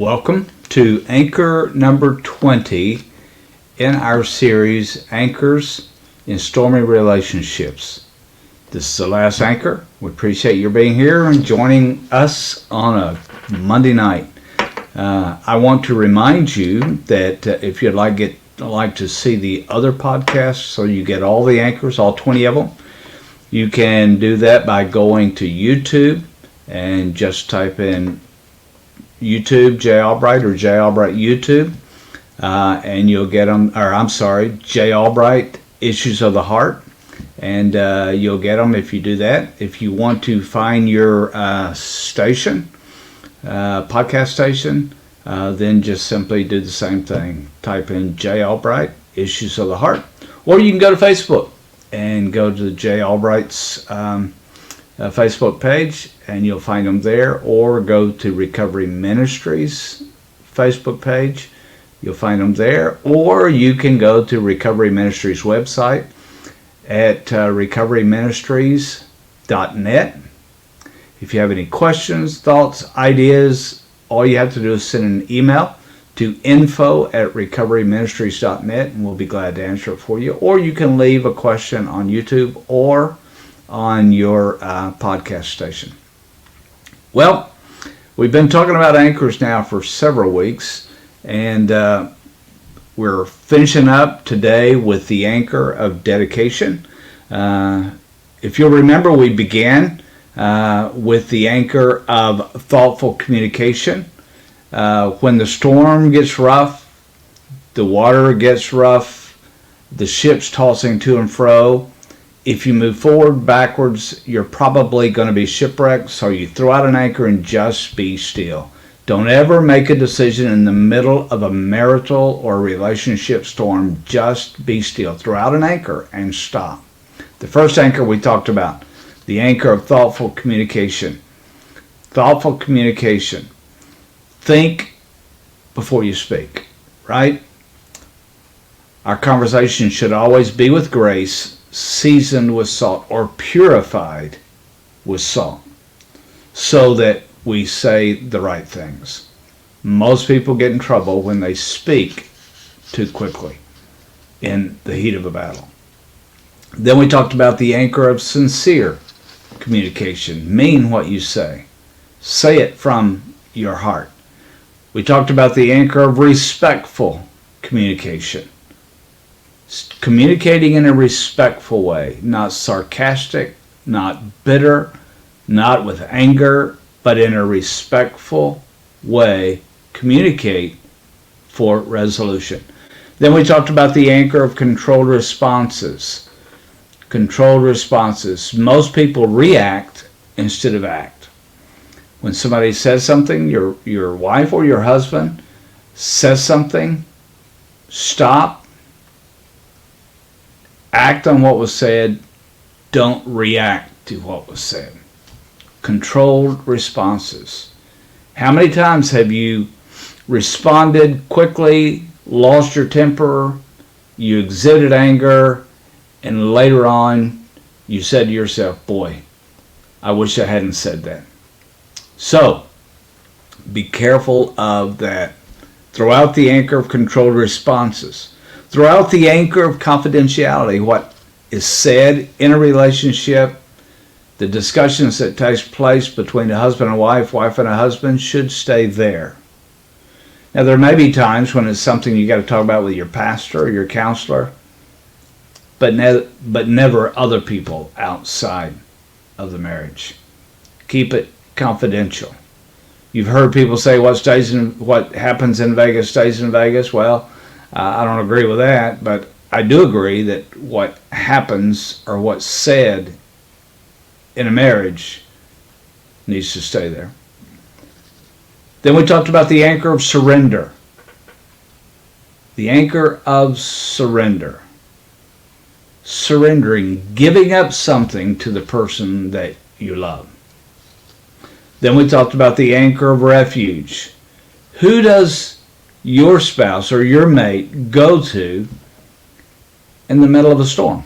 Welcome to anchor number 20 in our series, Anchors in Stormy Relationships. This is the last anchor. We appreciate your being here and joining us on a Monday night. I want to remind you that if you'd like to see the other podcasts, so you get all the anchors, all 20 of them, you can do that by going to YouTube and just type in YouTube, J. Albright or J. Albright YouTube, and you'll get them, J. Albright Issues of the Heart, and you'll get them if you do that. If you want to find your podcast station, then just simply do the same thing. Type in J. Albright Issues of the Heart, or you can go to Facebook and go to J. Albright's Facebook page, and you'll find them there, or go to Recovery Ministries Facebook page. You'll find them there, or you can go to Recovery Ministries website at recoveryministries.net. If you have any questions, thoughts, ideas, all you have to do is send an email to info@recoveryministries.net, and we'll be glad to answer it for you. Or you can leave a question on YouTube or on your podcast station. Well, we've been talking about anchors now for several weeks, and we're finishing up today with the anchor of dedication. If you'll remember, we began with the anchor of thoughtful communication. When the storm gets rough, the water gets rough, the ship's tossing to and fro, if you move forward, backwards, you're probably going to be shipwrecked, so you throw out an anchor and just be still. Don't ever make a decision in the middle of a marital or relationship storm. Just be still. Throw out an anchor and stop. The first anchor we talked about, the anchor of thoughtful communication. Thoughtful communication. Think before you speak, right? Our conversation should always be with grace, seasoned with salt, or purified with salt, so that we say the right things. Most people get in trouble when they speak too quickly in the heat of a battle. Then we talked about the anchor of sincere communication. Mean what you say. Say it from your heart. We talked about the anchor of respectful communication. Communicating in a respectful way, not sarcastic, not bitter, not with anger, but in a respectful way. Communicate for resolution. Then we talked about the anchor of controlled responses. Controlled responses. Most people react instead of act. When somebody says something, your wife or your husband says something, stop. Act on what was said. Don't react to what was said. Controlled responses. How many times have you responded quickly, lost your temper, you exhibited anger, and later on you said to yourself, boy, I wish I hadn't said that. So, be careful of that. Throw out the anchor of controlled responses. Throw out the anchor of confidentiality. What is said in a relationship, the discussions that takes place between a husband and wife and a husband should stay there. Now, there may be times when it's something you got to talk about with your pastor or your counselor, but never other people outside of the marriage. Keep it confidential. You've heard people say what happens in Vegas stays in Vegas. Well, I don't agree with that, but I do agree that what happens or what's said in a marriage needs to stay there. Then we talked about the anchor of surrender. The anchor of surrender. Surrendering, giving up something to the person that you love. Then we talked about the anchor of refuge. Who does your spouse or your mate go to in the middle of a storm?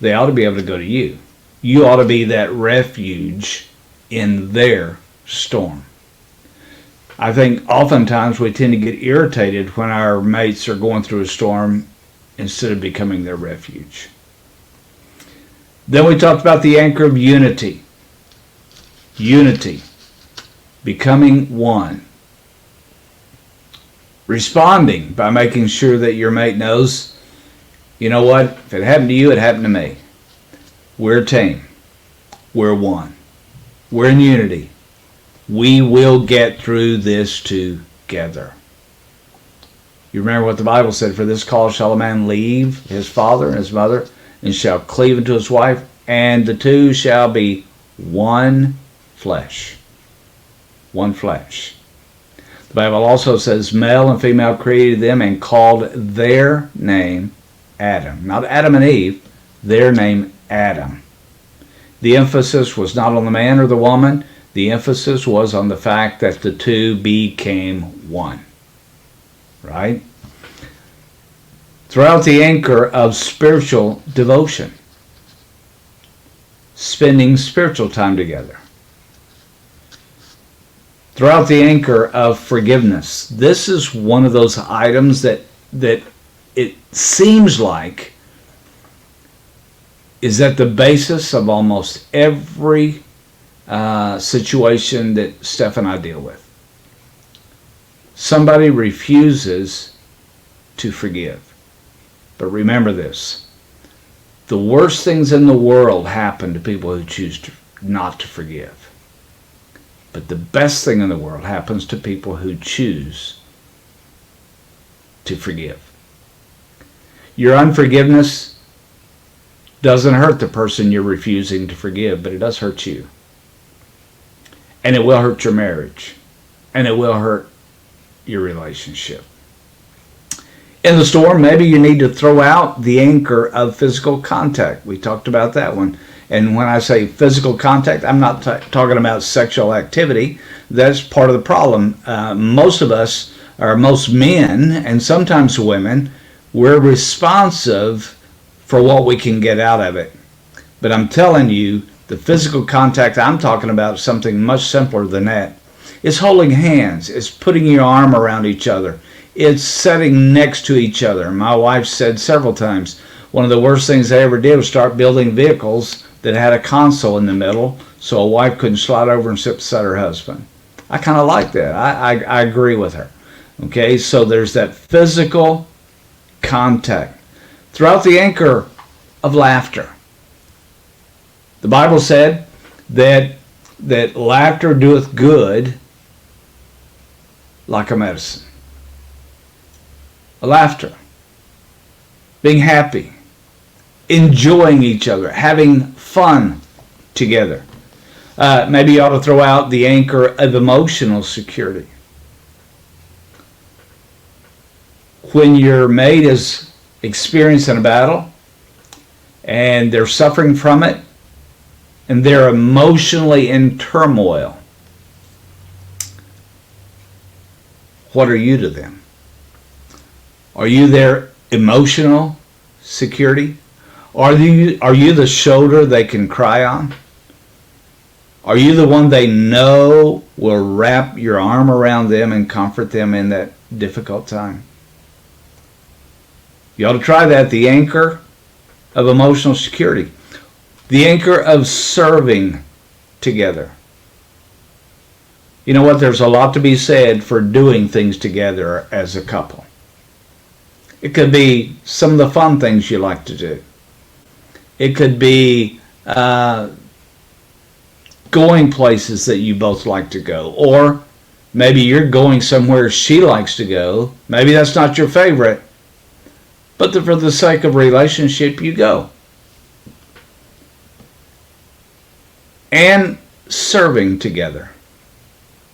They ought to be able to go to you. You ought to be that refuge in their storm. I think oftentimes we tend to get irritated when our mates are going through a storm instead of becoming their refuge. Then we talked about the anchor of unity. Unity. Becoming one. Responding by making sure that your mate knows, you know what, if it happened to you, it happened to me. We're a team. We're one. We're in unity. We will get through this together. You remember what the Bible said, for this cause shall a man leave his father and his mother, and shall cleave unto his wife, and the two shall be one flesh. One flesh. The Bible also says, male and female created them and called their name Adam. Not Adam and Eve, their name Adam. The emphasis was not on the man or the woman. The emphasis was on the fact that the two became one. Right? Throughout the anchor of spiritual devotion. Spending spiritual time together. Throughout the anchor of forgiveness. This is one of those items that it seems like is at the basis of almost every situation that Steph and I deal with. Somebody refuses to forgive. But remember this. The worst things in the world happen to people who choose not to forgive. But the best thing in the world happens to people who choose to forgive. Your unforgiveness doesn't hurt the person you're refusing to forgive, but it does hurt you. And it will hurt your marriage. And it will hurt your relationship. In the storm, maybe you need to throw out the anchor of physical contact. We talked about that one. And when I say physical contact, I'm not talking about sexual activity. That's part of the problem. Most of us, or most men, and sometimes women, we're responsive for what we can get out of it. But I'm telling you, the physical contact I'm talking about is something much simpler than that. It's holding hands. It's putting your arm around each other. It's sitting next to each other. My wife said several times, one of the worst things they ever did was start building vehicles that had a console in the middle so a wife couldn't slide over and sit beside her husband. I kind of like that. I agree with her. Okay, so there's that physical contact. Throughout the anchor of laughter. The Bible said that laughter doeth good like a medicine. Laughter. Being happy. Enjoying each other. Having fun together. Maybe you ought to throw out the anchor of emotional security. When your mate is experiencing a battle and they're suffering from it and they're emotionally in turmoil, what are you to them? Are you their emotional security? Are you the shoulder they can cry on? Are you the one they know will wrap your arm around them and comfort them in that difficult time? You ought to try that, the anchor of emotional security. The anchor of serving together. You know what? There's a lot to be said for doing things together as a couple. It could be some of the fun things you like to do. It could be going places that you both like to go. Or maybe you're going somewhere she likes to go. Maybe that's not your favorite. But for the sake of relationship, you go. And serving together.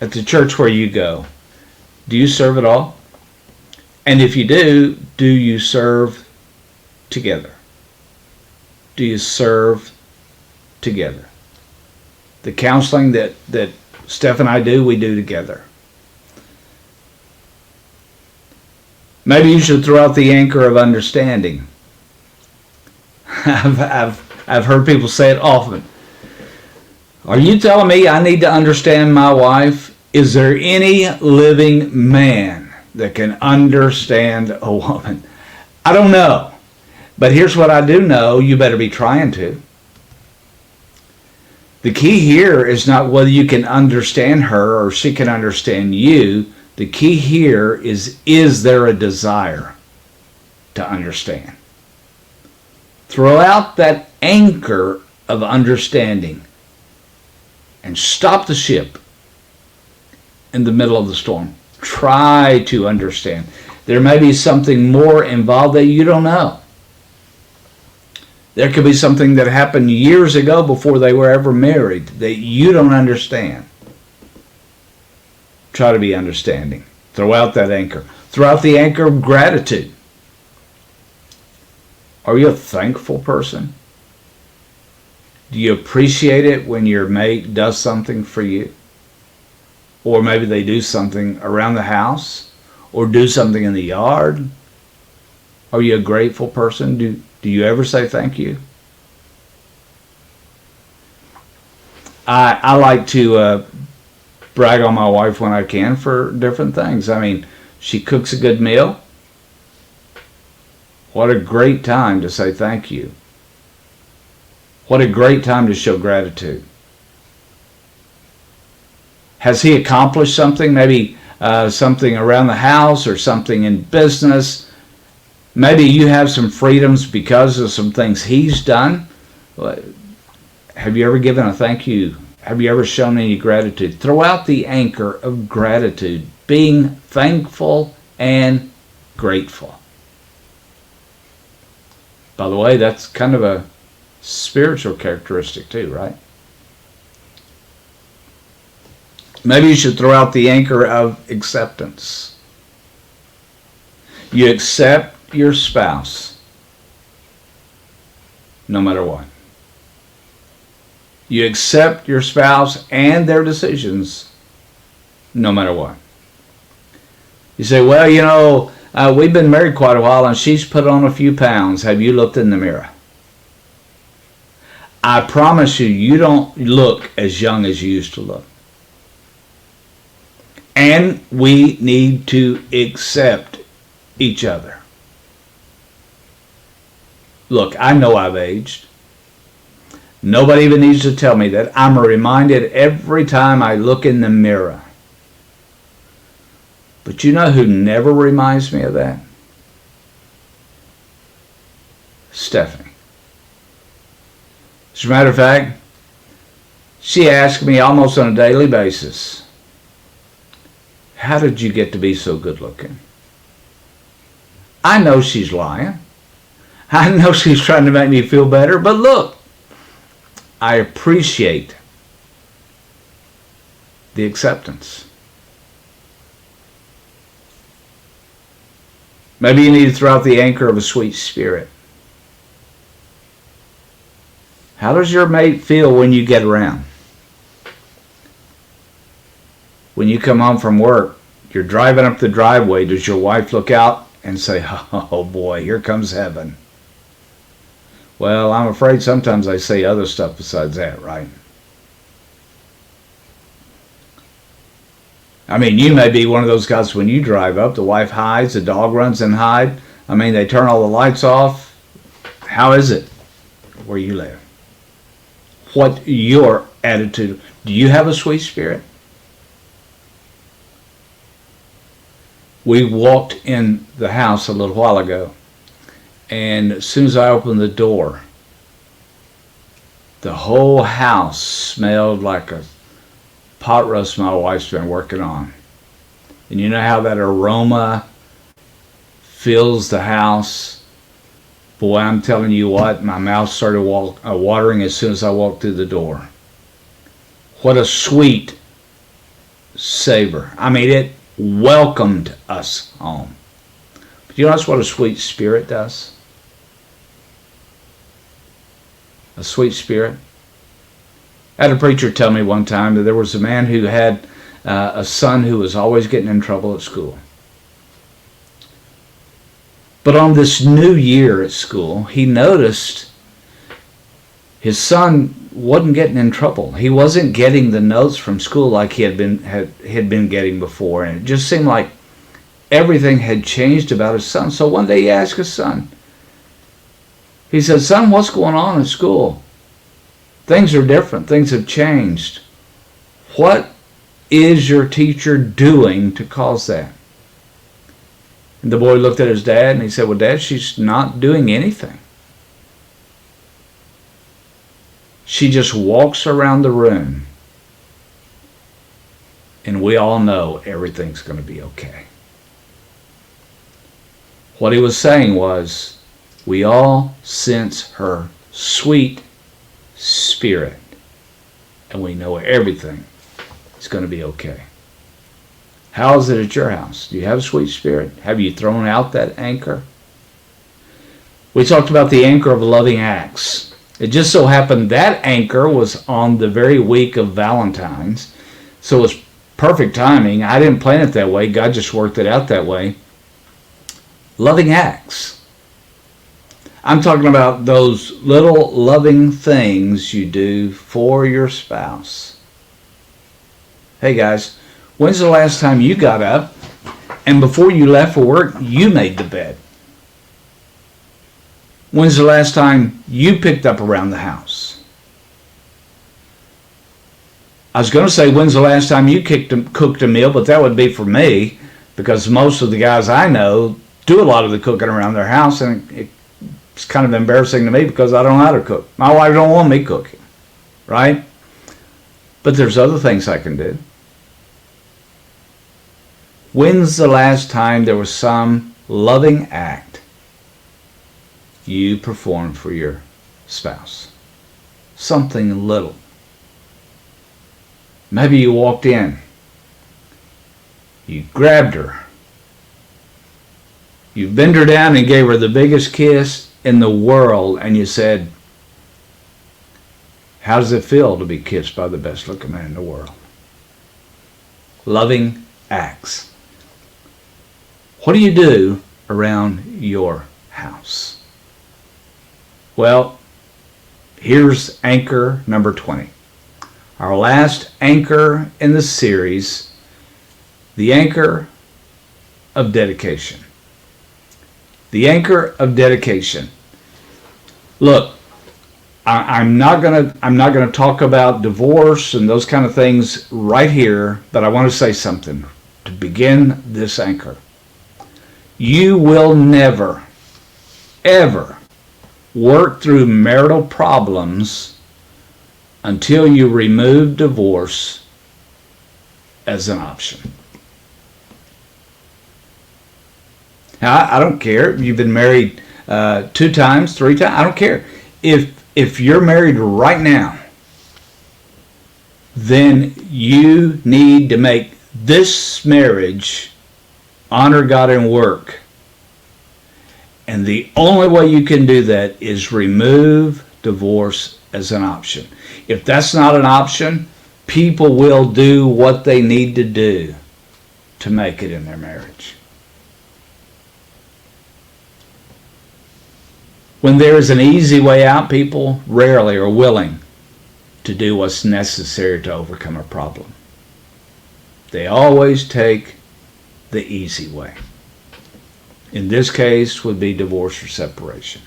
At the church where you go, do you serve at all? And if you do you serve together? Do you serve together? The counseling that Steph and I do, we do together. Maybe you should throw out the anchor of understanding. I've heard people say it often. Are you telling me I need to understand my wife Is there any living man that can understand a woman? I don't know. But here's what I do know. You better be trying to. The key here is not whether you can understand her or she can understand you. The key here is there a desire to understand? Throw out that anchor of understanding and stop the ship in the middle of the storm. Try to understand. There may be something more involved that you don't know. There could be something that happened years ago before they were ever married that you don't understand. Try to be understanding. Throw out that anchor. Throw out the anchor of gratitude. Are you a thankful person? Do you appreciate it when your mate does something for you? Or maybe they do something around the house or do something in the yard? Are you a grateful person? Do you ever say thank you? I like to brag on my wife when I can for different things. I mean, she cooks a good meal. What a great time to say thank you. What a great time to show gratitude. Has he accomplished something? Maybe something around the house or something in business. Maybe you have some freedoms because of some things he's done. Have you ever given a thank you? Have you ever shown any gratitude? Throw out the anchor of gratitude, being thankful and grateful. By the way, that's kind of a spiritual characteristic too, right? Maybe you should throw out the anchor of acceptance. You accept your spouse no matter what. You accept your spouse and their decisions no matter what. You say, well, you know, we've been married quite a while and she's put on a few pounds. Have you looked in the mirror? I promise you, you don't look as young as you used to look. And we need to accept each other. Look, I know I've aged. Nobody even needs to tell me that. I'm reminded every time I look in the mirror. But you know who never reminds me of that? Stephanie. As a matter of fact, she asks me almost on a daily basis, how did you get to be so good looking? I know she's lying. I know she's trying to make me feel better, but look, I appreciate the acceptance. Maybe you need to throw out the anchor of a sweet spirit. How does your mate feel when you get around? When you come home from work, you're driving up the driveway, does your wife look out and say, oh boy, here comes heaven? Well, I'm afraid sometimes I say other stuff besides that, right? I mean, you may be one of those guys when you drive up, the wife hides, the dog runs and hide. I mean, they turn all the lights off. How is it where you live? What your attitude? Do you have a sweet spirit? We walked in the house a little while ago, and as soon as I opened the door, the whole house smelled like a pot roast my wife's been working on. And you know how that aroma fills the house? Boy, I'm telling you what, my mouth started watering as soon as I walked through the door. What a sweet savor. I mean, it welcomed us home. But you know that's what a sweet spirit does? A sweet spirit. I had a preacher tell me one time that there was a man who had a son who was always getting in trouble at school. But on this new year at school, he noticed His son wasn't getting in trouble. He wasn't getting the notes from school like he had been getting before, and it just seemed like everything had changed about his son. So one day he asked his son. He said, "Son, what's going on in school? Things are different. Things have changed. What is your teacher doing to cause that?" And the boy looked at his dad and he said, "Well, Dad, she's not doing anything. She just walks around the room, and we all know everything's going to be okay." What he was saying was, we all sense her sweet spirit, and we know everything is going to be okay. How is it at your house? Do you have a sweet spirit? Have you thrown out that anchor? We talked about the anchor of loving acts. It just so happened that anchor was on the very week of Valentine's, so it was perfect timing. I didn't plan it that way. God just worked it out that way. Loving acts. I'm talking about those little loving things you do for your spouse. Hey guys, when's the last time you got up and before you left for work, you made the bed? When's the last time you picked up around the house? I was going to say, when's the last time you cooked a meal, but that would be for me, because most of the guys I know do a lot of the cooking around their house, and it's kind of embarrassing to me because I don't know how to cook. My wife don't want me cooking, right? But there's other things I can do. When's the last time there was some loving act you performed for your spouse? Something little. Maybe you walked in, you grabbed her, you bent her down and gave her the biggest kiss in the world, and you said, "How does it feel to be kissed by the best looking man in the world?" Loving acts. What do you do around your house? Well, here's anchor number 20. Our last anchor in the series, the anchor of dedication. The anchor of dedication. Look, I'm not gonna talk about divorce and those kind of things right here, but I want to say something to begin this anchor. You will never, ever work through marital problems until you remove divorce as an option. Now, I don't care if you've been married 2 times, 3 times. I don't care. If you're married right now, then you need to make this marriage honor God and work. And the only way you can do that is remove divorce as an option. If that's not an option, people will do what they need to do to make it in their marriage. When there is an easy way out, people rarely are willing to do what's necessary to overcome a problem. They always take the easy way. In this case would be divorce or separation.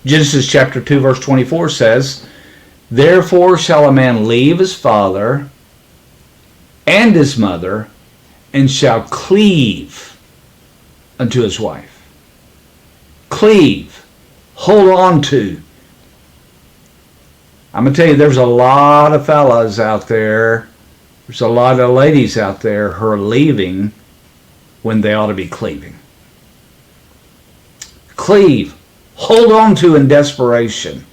Genesis chapter 2 verse 24 says, "Therefore shall a man leave his father and his mother, and shall cleave unto his wife." Cleave. Hold on to. I'm going to tell you, there's a lot of fellas out there, there's a lot of ladies out there who are leaving when they ought to be cleaving. Cleave. Hold on to in desperation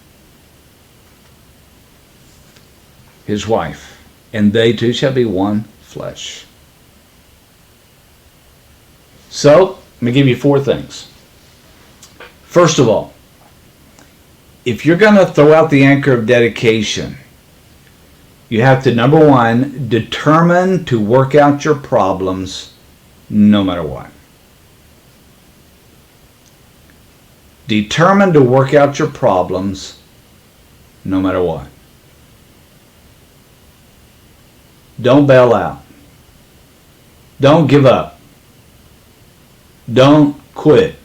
his wife, and they two shall be one flesh. So, let me give you 4 things. First of all, if you're going to throw out the anchor of dedication, you have to, number 1, determine to work out your problems no matter what. Determine to work out your problems no matter what. Don't bail out. Don't give up. Don't quit.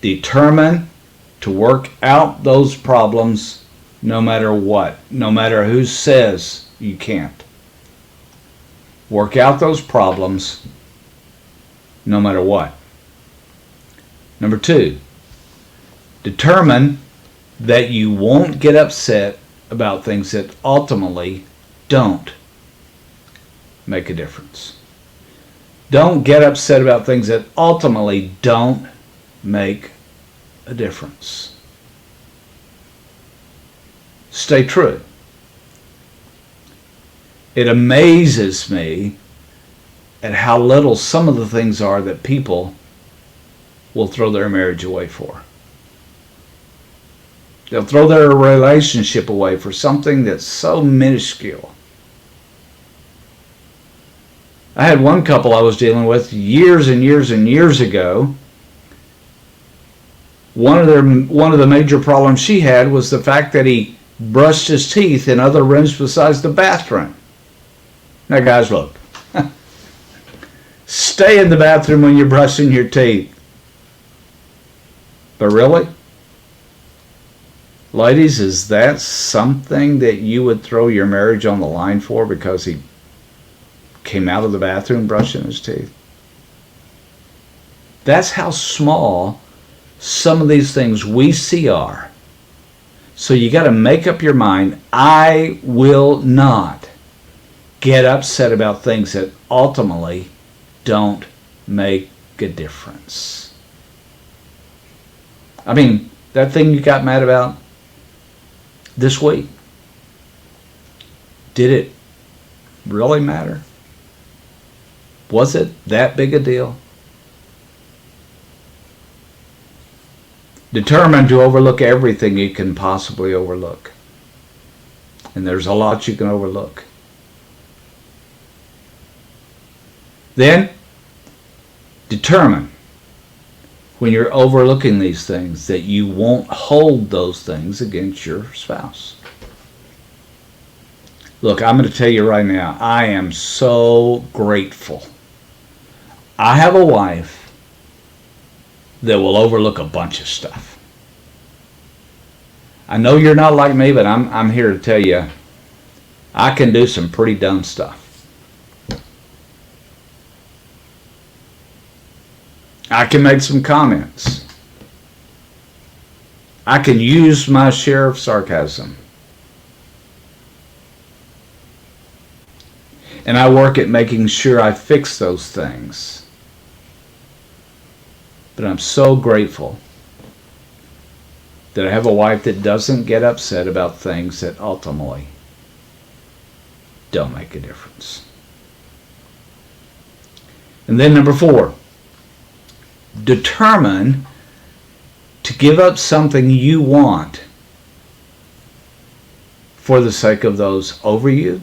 Determine to work out those problems no matter what, no matter who says you can't. Work out those problems no matter what. Number 2, determine that you won't get upset about things that ultimately don't make a difference. Don't get upset about things that ultimately don't make a difference. Stay true. It amazes me at how little some of the things are that people will throw their marriage away for. They'll throw their relationship away for something that's so minuscule. I had one couple I was dealing with years and years and years ago. One of the major problems she had was the fact that he brushed his teeth in other rooms besides the bathroom. Now guys, look. Stay in the bathroom when you're brushing your teeth. But really? Ladies, is that something that you would throw your marriage on the line for because he came out of the bathroom brushing his teeth? That's how small some of these things we see are. So you got to make up your mind, I will not get upset about things that ultimately don't make a difference. I mean, that thing you got mad about this week, did it really matter? Was it that big a deal? Determined to overlook everything you can possibly overlook. And there's a lot you can overlook. Then, determine when you're overlooking these things that you won't hold those things against your spouse. Look, I'm going to tell you right now, I am so grateful. I have a wife that will overlook a bunch of stuff. I know you're not like me, but I'm here to tell you, I can do some pretty dumb stuff. I can make some comments. I can use my share of sarcasm. And I work at making sure I fix those things. But I'm so grateful that I have a wife that doesn't get upset about things that ultimately don't make a difference. And then number 4, determine to give up something you want for the sake of those over you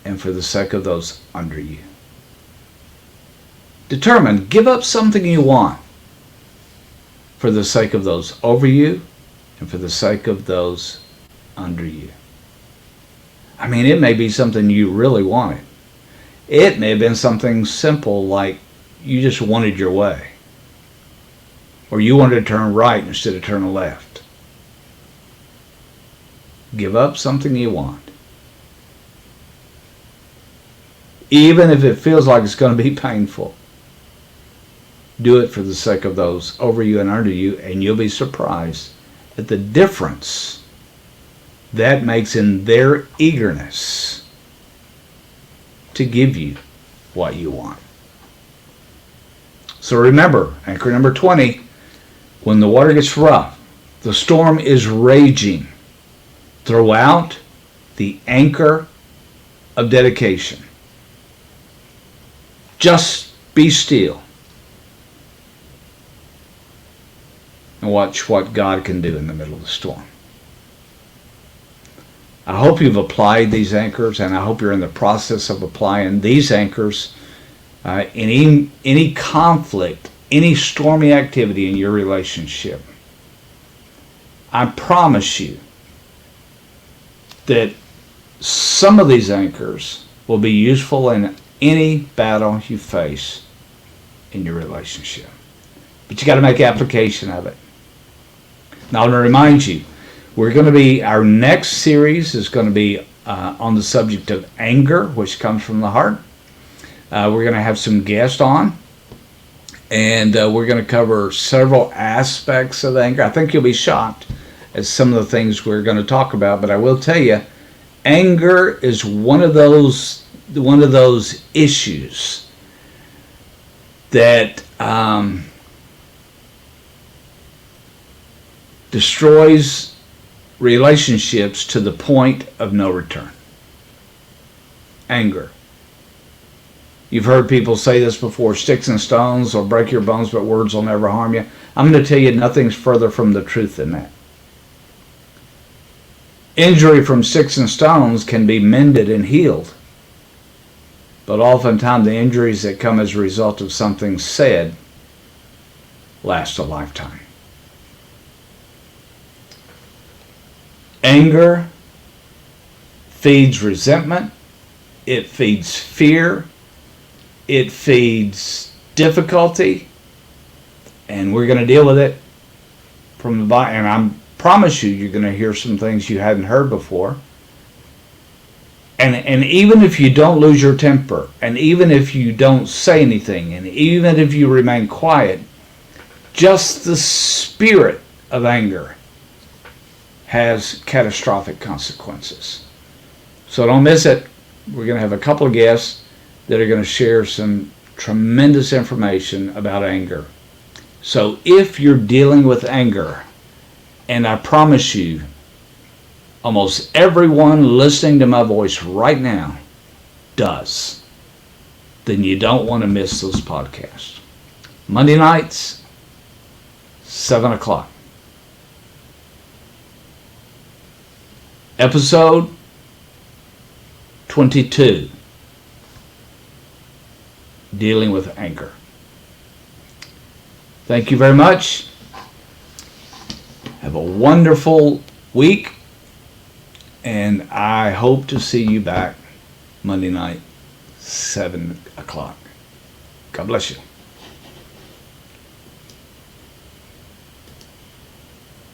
and for the sake of those under you. Determine, give up something you want for the sake of those over you and for the sake of those under you. I mean, it may be something you really wanted. It may have been something simple like you just wanted your way. Or you wanted to turn right instead of turn left. Give up something you want. Even if it feels like it's going to be painful. Do it for the sake of those over you and under you, and you'll be surprised at the difference that makes in their eagerness to give you what you want. So remember, anchor number 20, when the water gets rough, the storm is raging, throw out the anchor of dedication. Just be still and watch what God can do in the middle of the storm. I hope you've applied these anchors, and I hope you're in the process of applying these anchors in any conflict, any stormy activity in your relationship. I promise you, that some of these anchors will be useful in any battle you face in your relationship. But you got to make application of it. Now, I'm going to remind you, our next series is going to be on the subject of anger, which comes from the heart. We're going to have some guests on, and we're going to cover several aspects of anger. I think you'll be shocked at some of the things we're going to talk about, but I will tell you, anger is one of those issues that destroys relationships to the point of no return. Anger. You've heard people say this before, sticks and stones will break your bones, but words will never harm you. I'm going to tell you, nothing's further from the truth than that. Injury from sticks and stones can be mended and healed, but oftentimes the injuries that come as a result of something said last a lifetime. Anger feeds resentment, it feeds fear, it feeds difficulty, and we're going to deal with it from the Bible. And I promise you're going to hear some things you hadn't heard before. And even if you don't lose your temper, and even if you don't say anything, and even if you remain quiet, just the spirit of anger has catastrophic consequences. So don't miss it. We're going to have a couple of guests that are going to share some tremendous information about anger. So if you're dealing with anger, and I promise you, almost everyone listening to my voice right now does, then you don't want to miss those podcasts. Monday nights, 7 o'clock. Episode 22, Dealing with Anger. Thank you very much. Have a wonderful week, and I hope to see you back Monday night, 7 o'clock. God bless you.